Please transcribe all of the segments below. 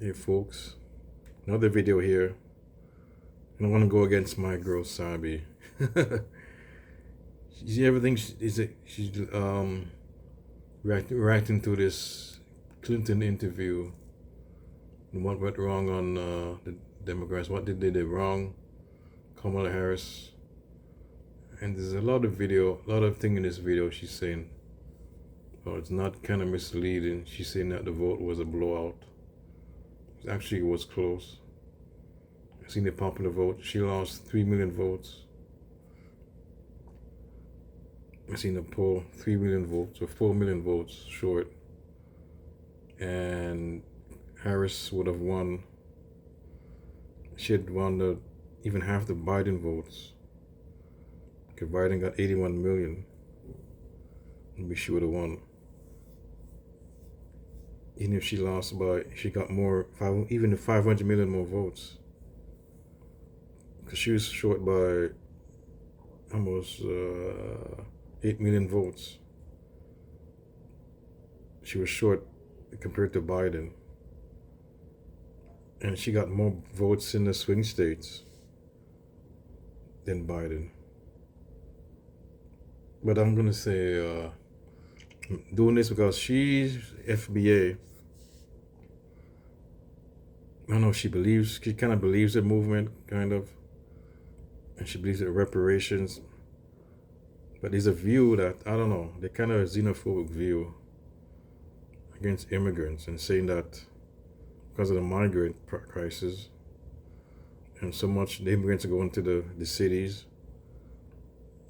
Hey folks, another video here. I don't want to go against my girl Sabby. See everything she's reacting to this Clinton interview and what went wrong on the Democrats. What did they do wrong? Kamala Harris. And there's a lot of thing in this video she's saying. Oh, it's not kind of misleading. She's saying that the vote was a blowout. Actually, it was close. I seen the popular vote. She lost 3 million votes. I seen the poll, 3 million votes or 4 million votes short. And Harris would have won. She had won even half the Biden votes. Because Biden got 81 million. Maybe she would have won. Even if she lost by, she got more, even 500 million more votes. Because she was short by almost 8 million votes. She was short compared to Biden. And she got more votes in the swing states than Biden. But I'm going to say, doing this because she's FBA. I don't know if she kind of believes the movement, kind of. And she believes in reparations. But there's a view that, I don't know, they kind of a xenophobic view against immigrants and saying that because of the migrant crisis and so much the immigrants are going to the cities,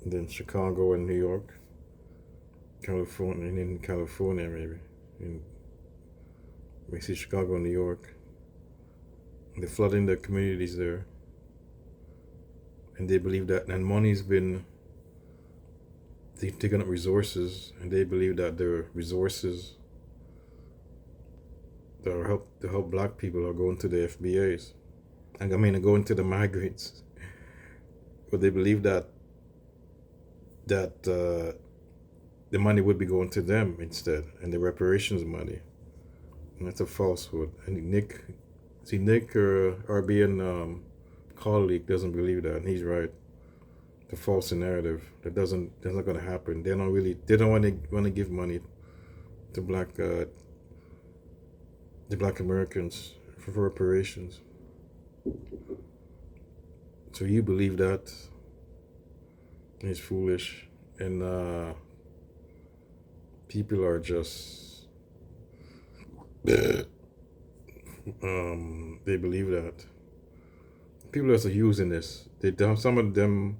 and then Chicago and New York, California, and in California maybe. We see Chicago and New York. They're flooding the communities there. And they believe that, and money's been, they've taken up resources, and they believe that their resources that are to help black people are going to the FBAs. Are going to the migrants. But they believe that the money would be going to them instead, and the reparations money. And that's a falsehood. And Nick, our being colleague, doesn't believe that, and he's right. The false narrative that's not going to happen. They don't want to give money to the black Americans for reparations. So you believe that? It's foolish, and people are just they believe that. People are using this. Some of them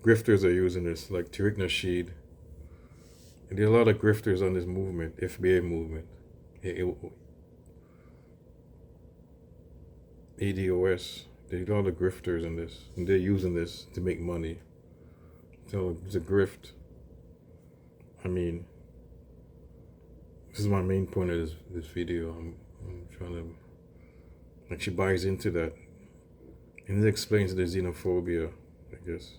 grifters are using this, like Tariq Nasheed. And there are a lot of grifters on this movement, FBA movement, ADOS. There's a lot of grifters in this, and they're using this to make money. So it's a grift. This is my main point of this video. I'm trying to, like, she buys into that. And it explains the xenophobia, I guess.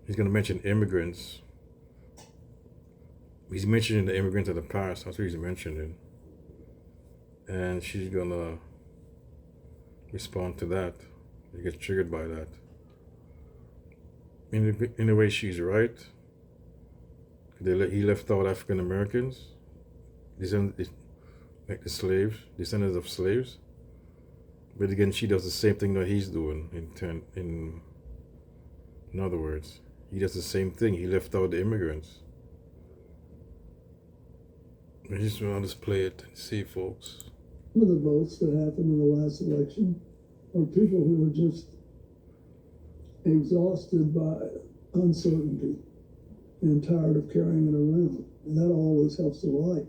He's going to mention immigrants. He's mentioning the immigrants of the past. That's what he's mentioning. And she's going to respond to that. He gets triggered by that. In a way, she's right. He left out African Americans, like the slaves, descendants of slaves. But again, she does the same thing that he's doing. In other words, he does the same thing. He left out the immigrants. I just want to play it and see, folks. Some of the votes that happened in the last election are people who were just exhausted by uncertainty and tired of carrying it around. And that always helps the right.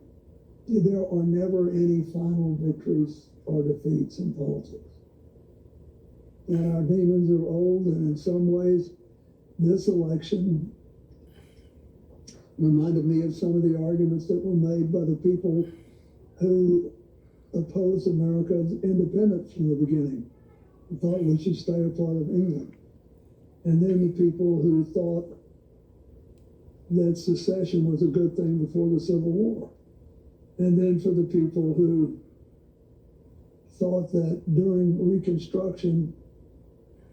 There are never any final victories or defeats in politics. And our demons are old, and in some ways, this election reminded me of some of the arguments that were made by the people who opposed America's independence from the beginning, who thought we should stay a part of England. And then the people who thought that secession was a good thing before the Civil War. And then for the people who thought that during Reconstruction,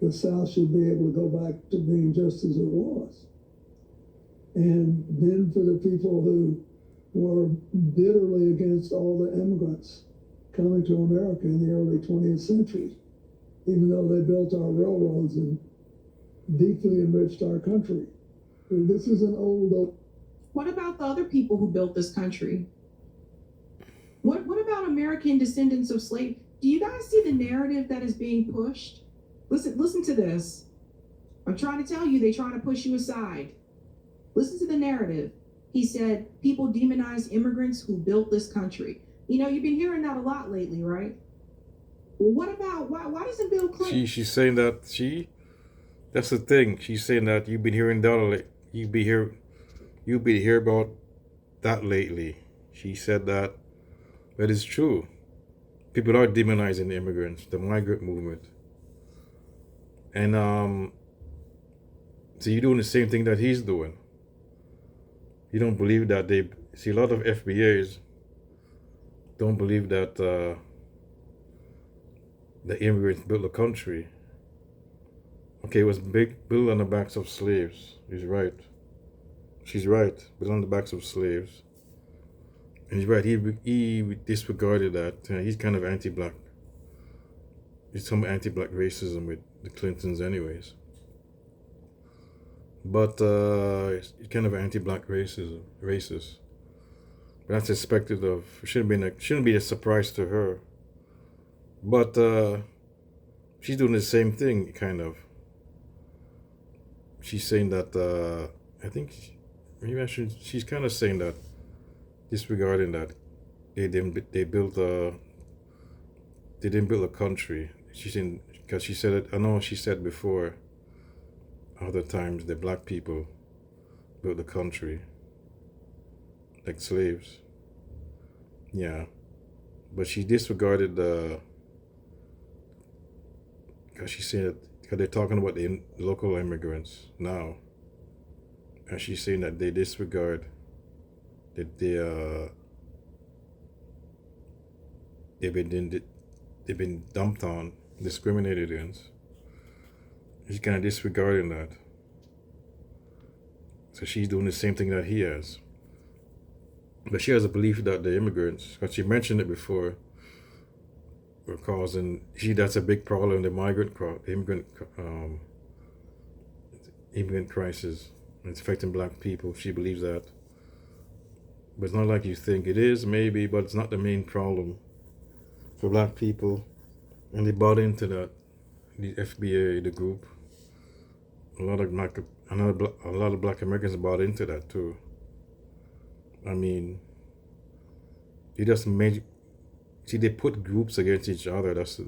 the South should be able to go back to being just as it was. And then for the people who were bitterly against all the immigrants coming to America in the early 20th century, even though they built our railroads and deeply enriched our country. And this is an old. What about the other people who built this country? What about American descendants of slaves? Do you guys see the narrative that is being pushed? Listen to this. I'm trying to tell you, they're trying to push you aside. Listen to the narrative. He said, people demonize immigrants who built this country. You know, you've been hearing that a lot lately, right? Well, what about, why doesn't Bill Clinton? She's saying that that's the thing. She's saying that you've been hearing that, you've been hear about that lately. She said that, but it's true. People are demonizing the immigrants, the migrant movement. And so you're doing the same thing that he's doing. You don't believe that a lot of FBAs don't believe that the immigrants built the country. Okay, it was built on the backs of slaves. He's right. She's right. Built on the backs of slaves. And he's right. He disregarded that. He's kind of anti-black. He's some anti-black racism with the Clintons, anyways. But he's kind of anti-black racist. But that's expected of. Shouldn't be a surprise to her. But she's doing the same thing, kind of. She's saying that I think she's kind of saying that, disregarding that they didn't build a country. She's in, because she said it. I know she said before. Other times the black people built the country, like slaves. Yeah, but she disregarded because she said, because they're talking about the local immigrants now, and she's saying that they disregard that they've been dumped on, discriminated against. She's kind of disregarding that. So she's doing the same thing that he has. But she has a belief that the immigrants, because she mentioned it before, were causing, that's a big problem, the immigrant crisis. It's affecting black people. She believes that. But it's not like you think. It is, maybe, but it's not the main problem for black people. And they bought into that. The FBA, the group. A lot of black Americans bought into that too. I mean, they just made. See, they put groups against each other. It's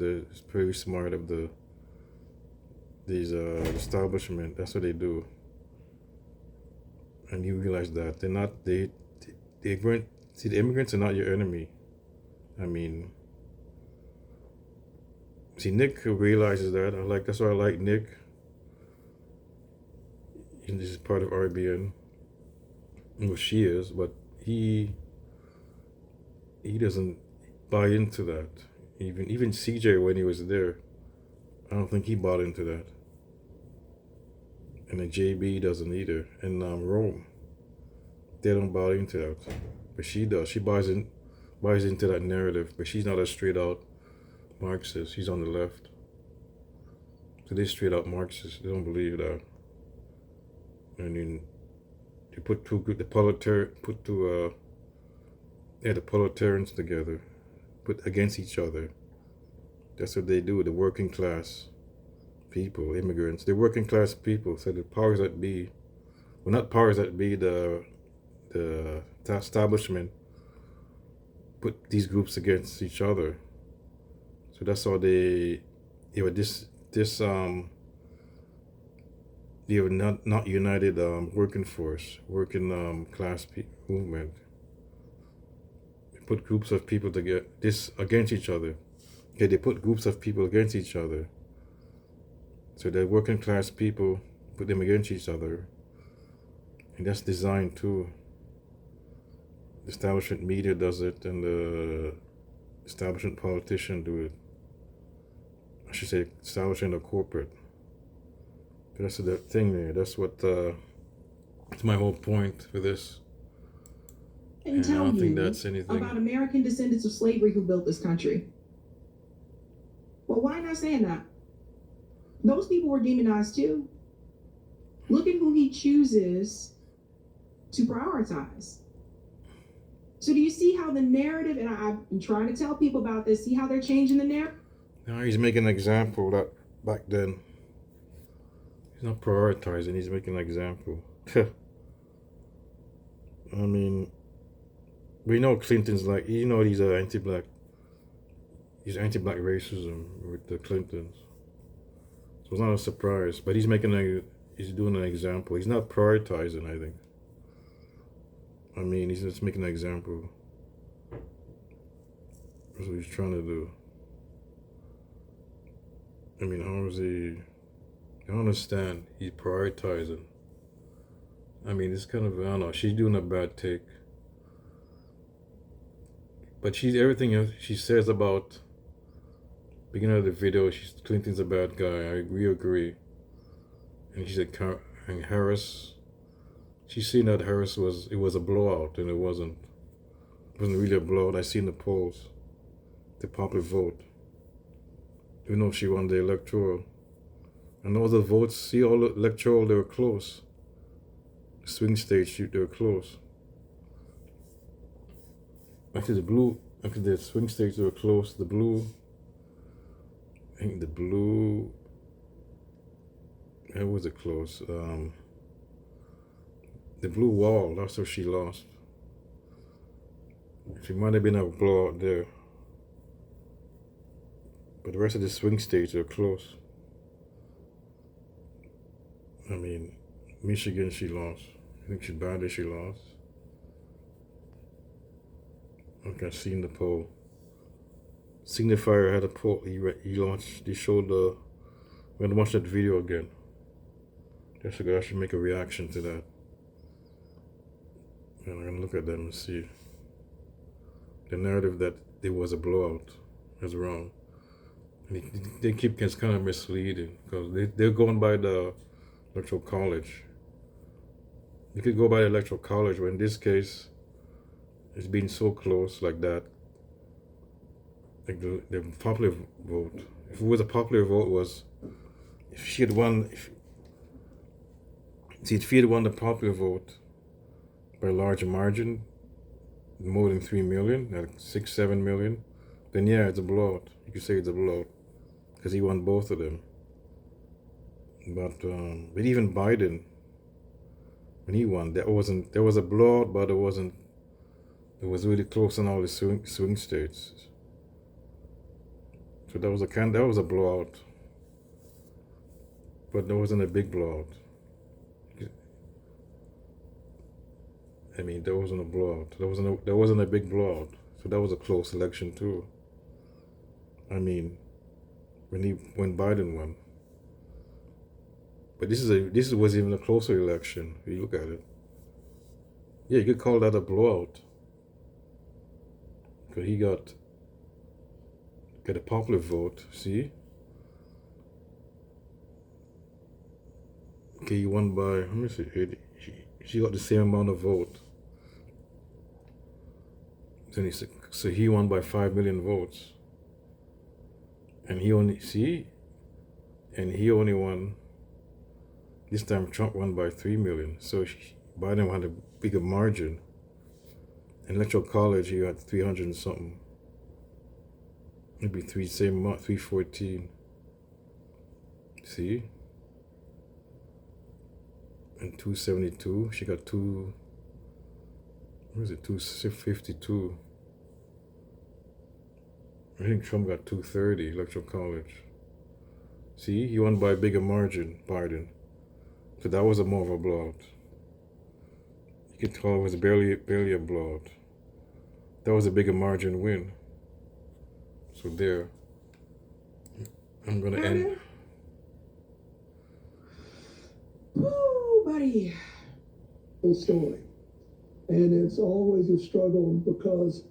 pretty smart of these establishment. That's what they do. And you realize that they're not. The immigrants are not your enemy. I mean, see, Nick realizes that. That's why I like Nick. And this is part of RBN. Well, she is, but he doesn't buy into that. Even CJ, when he was there, I don't think he bought into that. And then JB doesn't either. And Rome, they don't buy into that, but she does. She buys into that narrative, but she's not a straight out Marxist. She's on the left. So they're straight out Marxists. They don't believe that. I mean, they put the proletarians together, put against each other. That's what they do. The working class people, immigrants, the working class people. So the powers that be, well, not powers that be, the establishment, put these groups against each other. So that's how they were they were not united working force, working class movement. They put groups of people together against each other. Okay, they put groups of people against each other. So the working class people put them against each other, and that's designed too. The establishment media does it, and the establishment politicians do it. I should say establishing a corporate. That's the thing there. That's what that's my whole point for this. And I tell don't think you that's anything. about American descendants of slavery who built this country. Well, why not saying that? Those people were demonized too. Look at who he chooses to prioritize. So do you see how the narrative, and I've been trying to tell people about this, see how they're changing the narrative? Now he's making an example that back then. He's not prioritizing, he's making an example. I mean, we know Clinton's like, you know, these are anti-black racism with the Clintons. So it's not a surprise, but he's doing an example. He's not prioritizing, I think. I mean, he's just making an example. That's what he's trying to do. I mean, how is he? I don't understand. He's prioritizing. I mean, it's kind of, I don't know. She's doing a bad take. But everything else she says about beginning of the video, Clinton's a bad guy. We agree. And she said, and Harris, she's seen that Harris was a blowout, and it wasn't really a blowout. I seen the polls, the popular vote. Even though she won the electoral. And all the votes, see all the electoral, they were close. Swing states, they were close. After the swing states were close, the blue, how was it close? The blue wall, that's where she lost. She might have been a blowout there. But the rest of the swing states are close. I mean, Michigan, she lost. I think she lost. Okay, I seen the poll. Signifier had a poll. He showed the. We're gonna watch that video again. I should make a reaction to that. And I'm gonna look at them and see. The narrative that it was a blowout is wrong. And they keep it's kind of misleading because they're going by the electoral college. You could go by the electoral college, but in this case, it's been so close like that. Like the popular vote. If it was a popular vote, if she had won, if she had won the popular vote by a large margin, more than 3 million, like 6-7 million, then yeah, it's a blowout. You could say it's a blowout because he won both of them. But even Biden, when he won, there was a blowout, but it was really close in all the swing states. So that was a blowout, but there wasn't a big blowout. I mean, there wasn't a blowout. There wasn't a big blowout. So that was a close election too. I mean, when Biden won. But this was even a closer election. If you look at it, yeah, you could call that a blowout. Because he got a popular vote. See? Okay, he won by, let me see, she got the same amount of vote. So he won by 5 million votes. And he only won, this time Trump won by 3 million. So Biden had a bigger margin. In electoral college, he got 300 and something. Maybe 314. See? And 272. She got 252. I think Trump got 230, electoral college. See? He won by a bigger margin, Biden. So that was more of a blowout. You could call it was barely a blowout. That was a bigger margin win. So there. I'm gonna end. Woo, buddy. Full story. And it's always a struggle because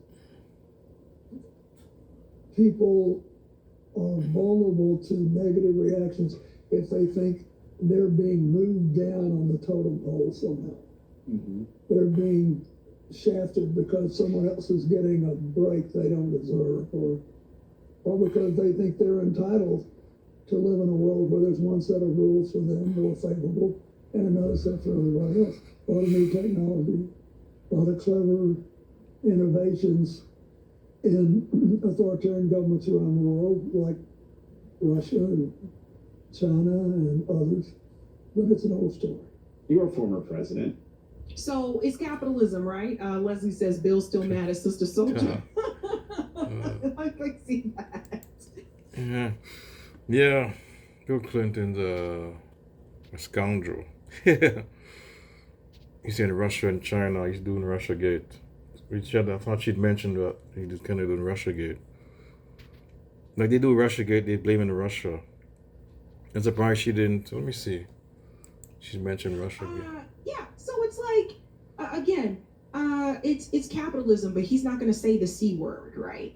people are vulnerable to negative reactions if they think they're being moved down on the totem pole somehow. Mm-hmm. They're being shafted because someone else is getting a break they don't deserve, or because they think they're entitled to live in a world where there's one set of rules for them more favorable and another set for everybody else. A lot of new technology, a lot of clever innovations in authoritarian governments around the world, like Russia and China and others. But it's an old story. You're a former president. So it's capitalism, right? Leslie says Bill's still mad at Sister Soldier. I see that. Yeah. Yeah. Bill Clinton's a scoundrel. He's in Russia and China. He's doing Russiagate. I thought she'd mentioned that he just kind of doing Russiagate. Like they do Russiagate, they blame it on Russia. I'm surprised she didn't. Let me see. She mentioned Russiagate. Yeah. So it's like again, it's capitalism, but he's not going to say the C word, right?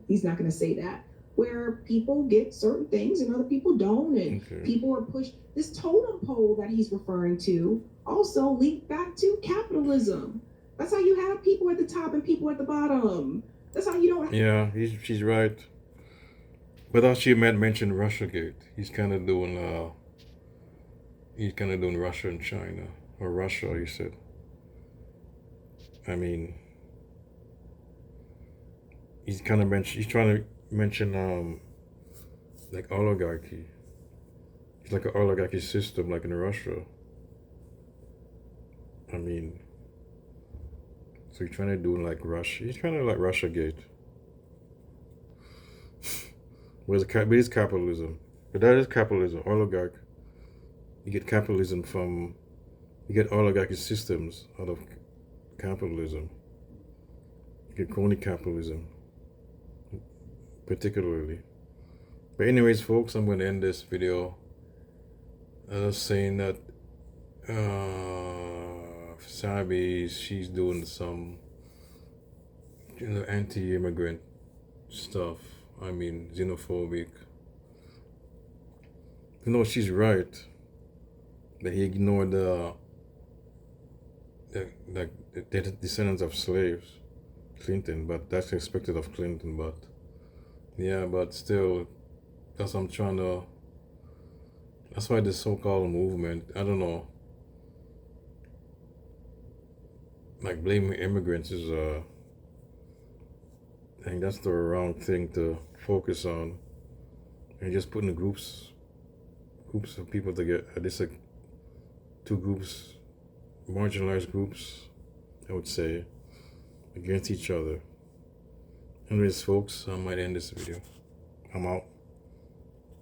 He's not going to say that. Where people get certain things and other people don't, and people are pushed. This totem pole that he's referring to also linked back to capitalism. That's how you have people at the top and people at the bottom. That's how you don't. Yeah, she's right. But I thought she mentioned Russiagate. He's kind of doing Russia and China, or Russia. He said. I mean, he's trying to mention like oligarchy. It's like an oligarchy system, like in Russia. I mean, so he's trying to do like Russia. He's trying to like Russiagate. But it's capitalism. But that is capitalism. Oligarch. You get capitalism from. You get oligarchy systems out of capitalism. You get crony capitalism. Particularly. But anyways, folks, I'm going to end this video saying that Sabby, she's doing some anti-immigrant stuff. I mean, xenophobic. She's right that he ignored the descendants of slaves, Clinton, but that's expected of Clinton. But yeah, but still, that's why this so-called movement, I don't know, like blaming immigrants is I think that's the wrong thing to focus on, and just putting the groups of people together. This like two groups, marginalized groups, I would say, against each other. Anyways, folks, I might end this video. I'm out.